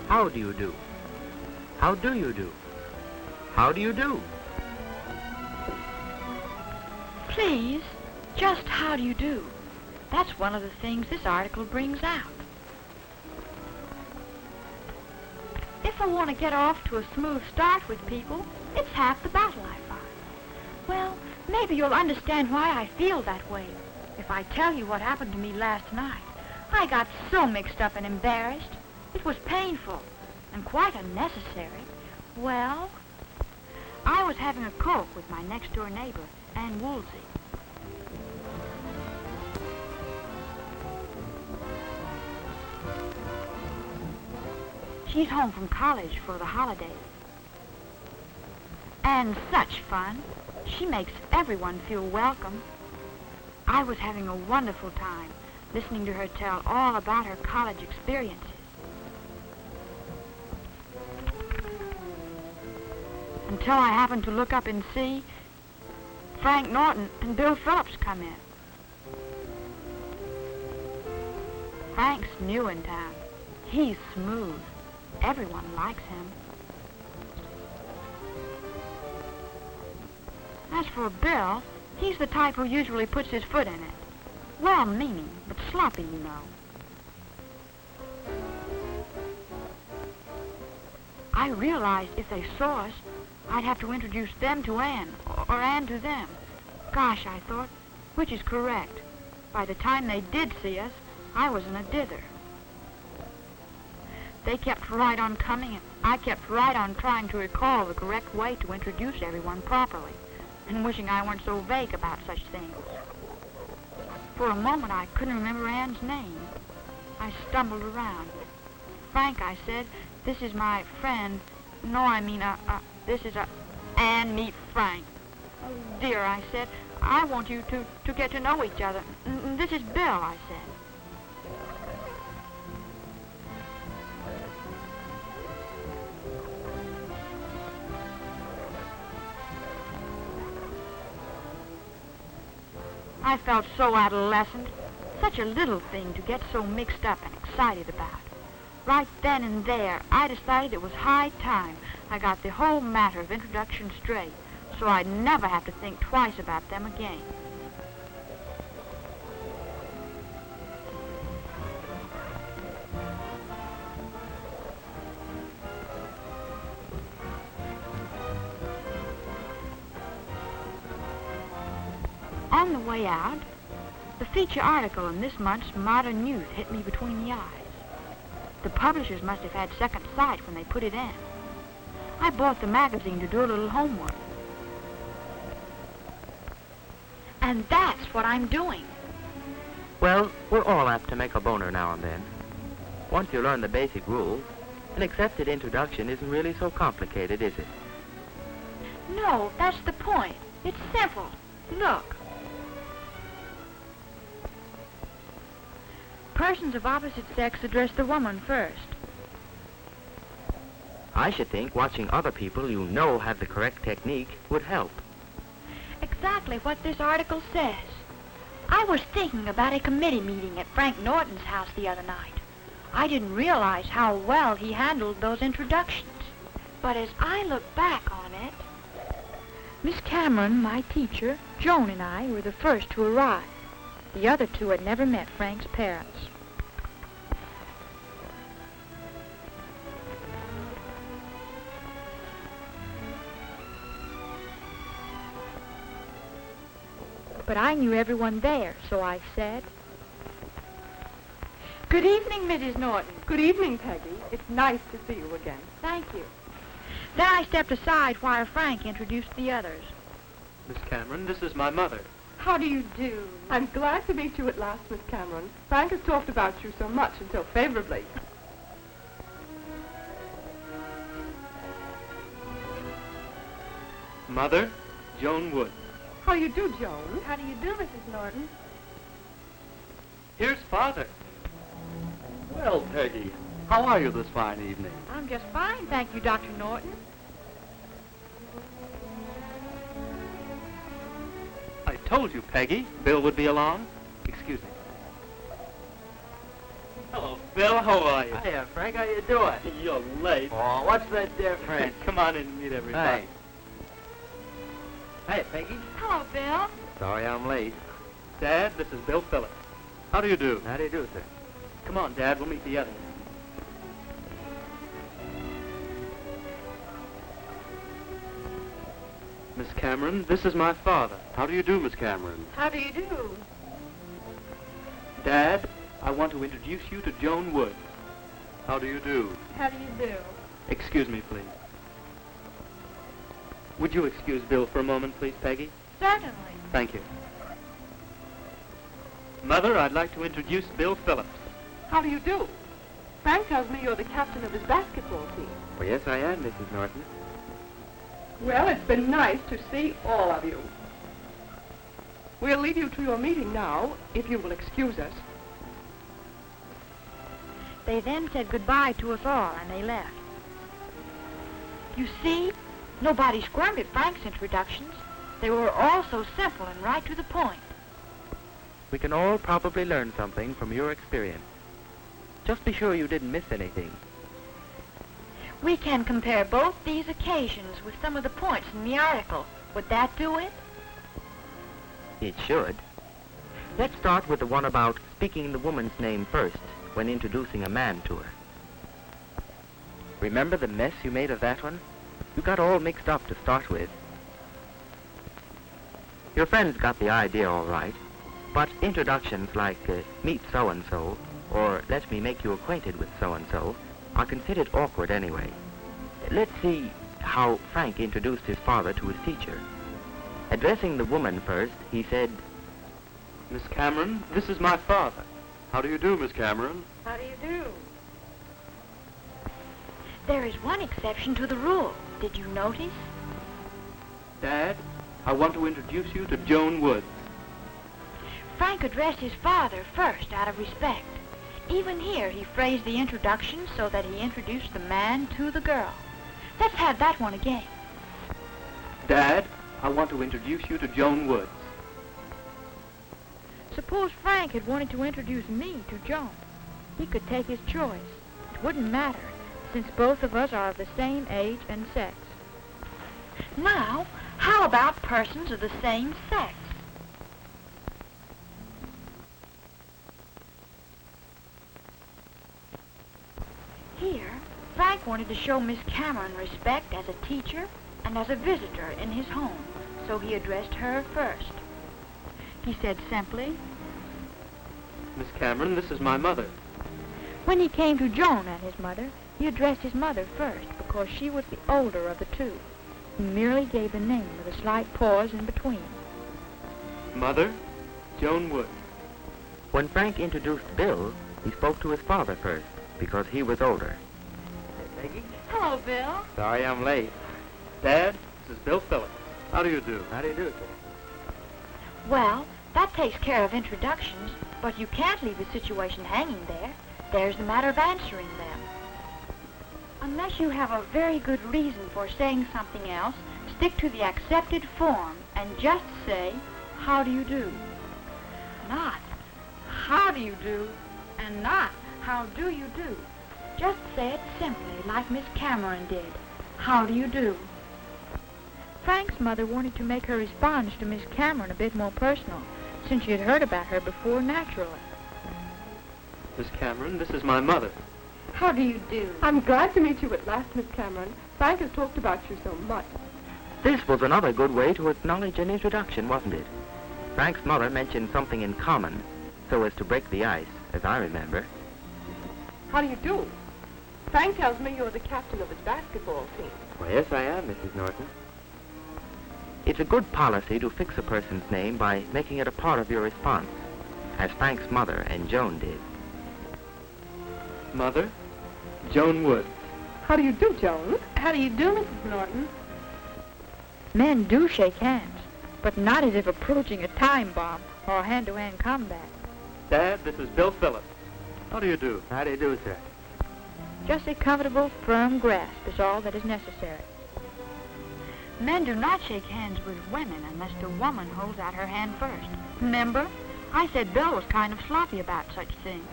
How do you do? How do you do? How do you do? Please, just how do you do? That's one of the things this article brings out. If I want to get off to a smooth start with people, it's half the battle, I find. Well, maybe you'll understand why I feel that way if I tell you what happened to me last night. I got so mixed up and embarrassed. It was painful and quite unnecessary. Well, I was having a Coke with my next-door neighbor, Ann Woolsey. She's home from college for the holidays. And such fun. She makes everyone feel welcome. I was having a wonderful time listening to her tell all about her college experiences. Until I happened to look up and see Frank Norton and Bill Phillips come in. Frank's new in town. He's smooth. Everyone likes him. As for Bill, he's the type who usually puts his foot in it. Well-meaning, but sloppy, you know. I realized if they saw us, I'd have to introduce them to Ann, or Ann to them. Gosh, I thought, which is correct? By the time they did see us, I was in a dither. They kept right on coming, and I kept right on trying to recall the correct way to introduce everyone properly, and wishing I weren't so vague about such things. For a moment, I couldn't remember Ann's name. I stumbled around. Frank, I said, this is my friend. No, I mean, this is Ann, meet Frank. Oh, dear, I said, I want you to get to know each other. This is Bill, I said. I felt so adolescent, such a little thing to get so mixed up and excited about. Right then and there, I decided it was high time I got the whole matter of introduction straight, so I'd never have to think twice about them again. On the way out, the feature article in this month's Modern Youth hit me between the eyes. The publishers must have had second sight when they put it in. I bought the magazine to do a little homework. And that's what I'm doing. Well, we're all apt to make a boner now and then. Once you learn the basic rules, an accepted introduction isn't really so complicated, is it? No, that's the point. It's simple. Look. Persons of opposite sex address the woman first. I should think watching other people you know have the correct technique would help. Exactly what this article says. I was thinking about a committee meeting at Frank Norton's house the other night. I didn't realize how well he handled those introductions. But as I look back on it, Miss Cameron, my teacher, Joan, and I were the first to arrive. The other two had never met Frank's parents. But I knew everyone there, so I said, "Good evening, Mrs. Norton." Good evening, Peggy. It's nice to see you again. Thank you. Then I stepped aside while Frank introduced the others. Miss Cameron, this is my mother. How do you do? I'm glad to meet you at last, Miss Cameron. Frank has talked about you so much and so favorably. Mother, Joan Wood. How do you do, Joan? How do you do, Mrs. Norton? Here's Father. Well, Peggy, how are you this fine evening? I'm just fine, thank you, Dr. Norton. I told you, Peggy, Bill would be along. Excuse me. Hello, Bill. How are you? Hiya, Frank. How you doing? You're late. Oh, what's the difference? Come on in and meet everybody. Hey, Peggy. Hello, Bill. Sorry I'm late. Dad, this is Bill Phillips. How do you do? How do you do, sir? Come on, Dad. We'll meet the others. Miss Cameron, this is my father. How do you do, Miss Cameron? How do you do? Dad, I want to introduce you to Joan Wood. How do you do? How do you do? Excuse me, please. Would you excuse Bill for a moment, please, Peggy? Certainly. Thank you. Mother, I'd like to introduce Bill Phillips. How do you do? Frank tells me you're the captain of his basketball team. Well, yes, I am, Mrs. Norton. Well, it's been nice to see all of you. We'll leave you to your meeting now, if you will excuse us. They then said goodbye to us all, and they left. You see, nobody squirmed at Frank's introductions. They were all so simple and right to the point. We can all probably learn something from your experience. Just be sure you didn't miss anything. We can compare both these occasions with some of the points in the article. Would that do it? It should. Let's start with the one about speaking the woman's name first when introducing a man to her. Remember the mess you made of that one? You got all mixed up to start with. Your friends got the idea all right, but introductions like meet so-and-so or let me make you acquainted with so-and-so are considered awkward anyway. Let's see how Frank introduced his father to his teacher. Addressing the woman first, he said, Miss Cameron, this is my father. How do you do, Miss Cameron? How do you do? There is one exception to the rule. Did you notice? Dad, I want to introduce you to Joan Wood. Frank addressed his father first out of respect. Even here, he phrased the introduction so that he introduced the man to the girl. Let's have that one again. Dad, I want to introduce you to Joan Wood. Suppose Frank had wanted to introduce me to Joan. He could take his choice. It wouldn't matter, since both of us are of the same age and sex. Now, how about persons of the same sex? Here, Frank wanted to show Miss Cameron respect as a teacher and as a visitor in his home, so he addressed her first. He said simply, Miss Cameron, this is my mother. when he came to Joan and his mother, he addressed his mother first because she was the older of the two. He merely gave the name with a slight pause in between. Mother, Joan Wood. when Frank introduced Bill, he spoke to his father first because he was older. Hey, Peggy. Hello, Bill. Sorry I'm late. Dad, this is Bill Phillips. How do you do? How do you do, sir? Well, that takes care of introductions, but you can't leave the situation hanging there. There's the matter of answering them. Unless you have a very good reason for saying something else, stick to the accepted form and just say, how do you do? Not, how do you do? And not, how do you do? Just say it simply, like Miss Cameron did. How do you do? Frank's mother wanted to make her response to Miss Cameron a bit more personal, since she had heard about her before naturally. Miss Cameron, this is my mother. How do you do? I'm glad to meet you at last, Miss Cameron. Frank has talked about you so much. This was another good way to acknowledge an introduction, wasn't it? Frank's mother mentioned something in common so as to break the ice, as I remember. How do you do? Frank tells me you're the captain of his basketball team. Well, yes, I am, Mrs. Norton. It's a good policy to fix a person's name by making it a part of your response, as Frank's mother and Joan did. Mother, Joan Wood. How do you do, Joan? How do you do, Mrs. Norton? Men do shake hands, but not as if approaching a time bomb or hand-to-hand combat. Dad, this is Bill Phillips. How do you do? How do you do, sir? Just a comfortable, firm grasp is all that is necessary. Men do not shake hands with women unless the woman holds out her hand first. Remember? I said Bill was kind of sloppy about such things.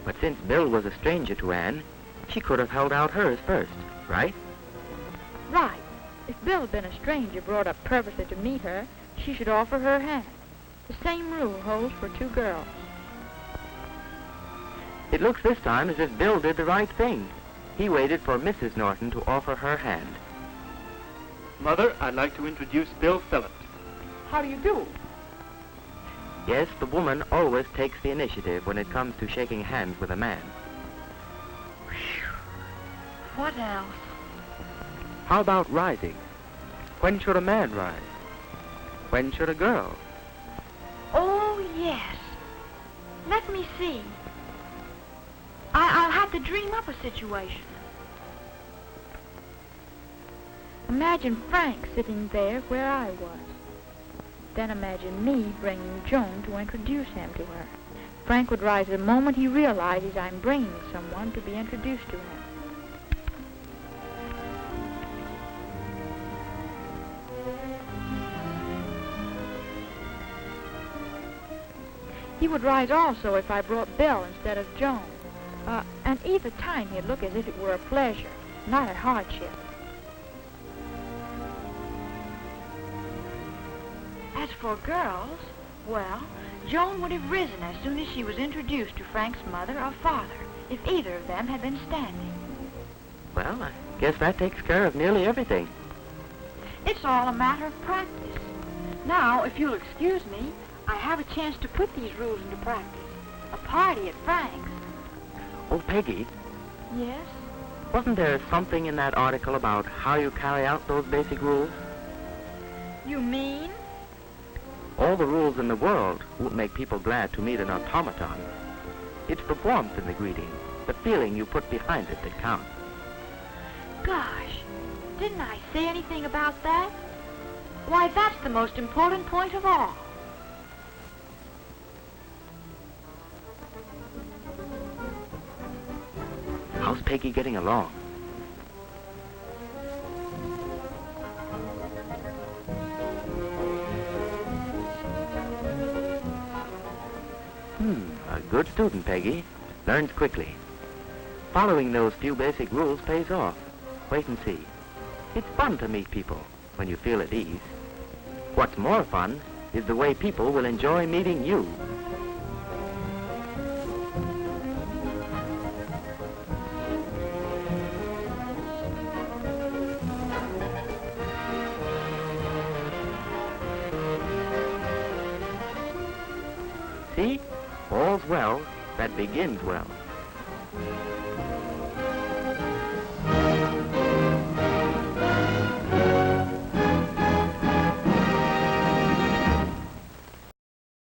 But since Bill was a stranger to Anne, she could have held out hers first, right? Right. If Bill had been a stranger brought up purposely to meet her, she should offer her hand. The same rule holds for two girls. It looks this time as if Bill did the right thing. He waited for Mrs. Norton to offer her hand. Mother, I'd like to introduce Bill Phillips. How do you do? Yes, the woman always takes the initiative when it comes to shaking hands with a man. What else? How about rising? When should a man rise? When should a girl? Oh, yes. Let me see. I'll have to dream up a situation. Imagine Frank sitting there where I was. Then imagine me bringing Joan to introduce him to her. Frank would rise the moment he realizes I'm bringing someone to be introduced to him. He would rise also if I brought Bill instead of Joan. And either time he'd look as if it were a pleasure, not a hardship. As for girls, well, Joan would have risen as soon as she was introduced to Frank's mother or father, if either of them had been standing. Well, I guess that takes care of nearly everything. It's all a matter of practice. Now, if you'll excuse me, I have a chance to put these rules into practice. A party at Frank's. Oh, Peggy, Yes? wasn't there something in that article about how you carry out those basic rules? You mean? All the rules in the world won't make people glad to meet an automaton. It's the warmth in the greeting, the feeling you put behind it that counts. Gosh, didn't I say anything about that? Why, that's the most important point of all. How's Peggy getting along? A good student, Peggy. Learns quickly. Following those few basic rules pays off. Wait and see. It's fun to meet people when you feel at ease. What's more fun is the way people will enjoy meeting you. See? All's well that begins well.